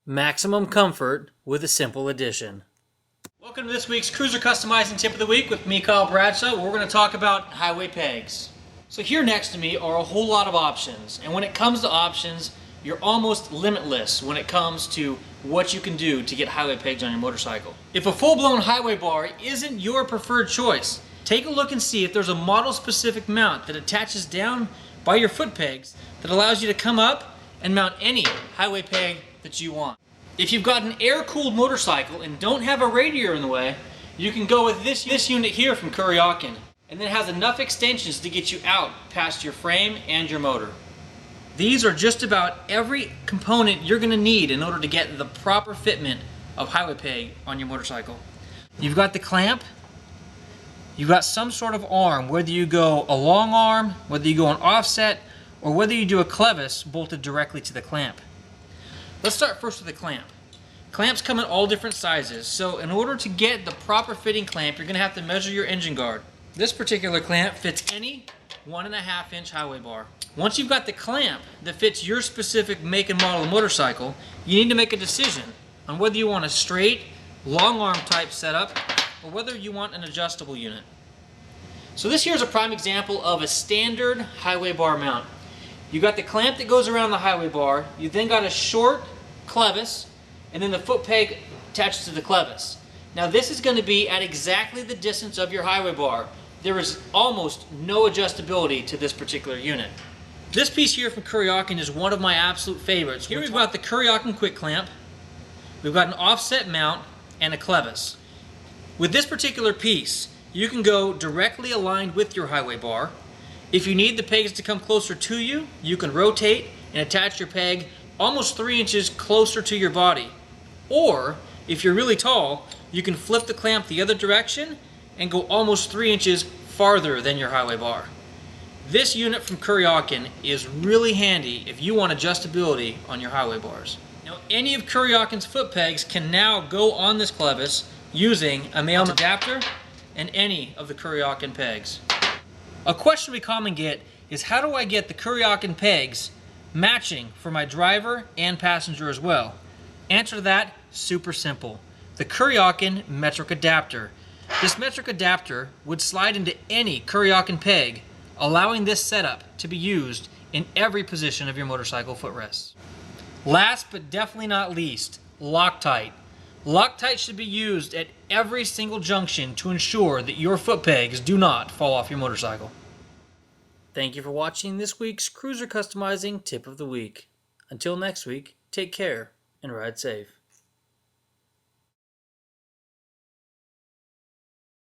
Maximum comfort with a simple addition. Welcome to this week's Cruiser Customizing Tip of the Week with me, Kyle Bradshaw, where we're going to talk about highway pegs. So here next to me are a whole lot of options, and when it comes to options, you're almost limitless when it comes to what you can do to get highway pegs on your motorcycle. If a full-blown highway bar isn't your preferred choice, take a look and see if there's a model-specific mount that attaches down by your foot pegs that allows you to come up and mount any highway peg that you want. If you've got an air-cooled motorcycle and don't have a radiator in the way, you can go with this unit here from Kuryakyn, and it has enough extensions to get you out past your frame and your motor. These are just about every component you're going to need in order to get the proper fitment of highway peg on your motorcycle. You've got the clamp, you've got some sort of arm, whether you go a long arm, whether you go an offset, or whether you do a clevis bolted directly to the clamp. Let's start first with the clamp. Clamps come in all different sizes, so in order to get the proper fitting clamp, you're going to have to measure your engine guard. This particular clamp fits any 1.5 inch highway bar. Once you've got the clamp that fits your specific make and model of motorcycle, you need to make a decision on whether you want a straight, long arm type setup, or whether you want an adjustable unit. So this here is a prime example of a standard highway bar mount. You got the clamp that goes around the highway bar, you then got a short clevis, and then the foot peg attached to the clevis. Now this is going to be at exactly the distance of your highway bar. There is almost no adjustability to this particular unit. This piece here from Kuryakyn is one of my absolute favorites. Here we've got the Kuryakyn quick clamp, we've got an offset mount, and a clevis. With this particular piece, you can go directly aligned with your highway bar. If you need the pegs to come closer to you, you can rotate and attach your peg almost 3 inches closer to your body. Or, if you're really tall, you can flip the clamp the other direction and go almost 3 inches farther than your highway bar. This unit from Kuryakyn is really handy if you want adjustability on your highway bars. Now, any of Kuryakyn's foot pegs can now go on this clevis using a male adapter and any of the Kuryakyn pegs. A question we commonly get is, how do I get the Kuryakyn pegs matching for my driver and passenger as well? Answer to that, super simple. The Kuryakyn metric adapter. This metric adapter would slide into any Kuryakyn peg, allowing this setup to be used in every position of your motorcycle footrests. Last but definitely not least, Loctite. Loctite should be used at every single junction to ensure that your foot pegs do not fall off your motorcycle. Thank you for watching this week's Cruiser Customizing Tip of the Week. Until next week, take care and ride safe.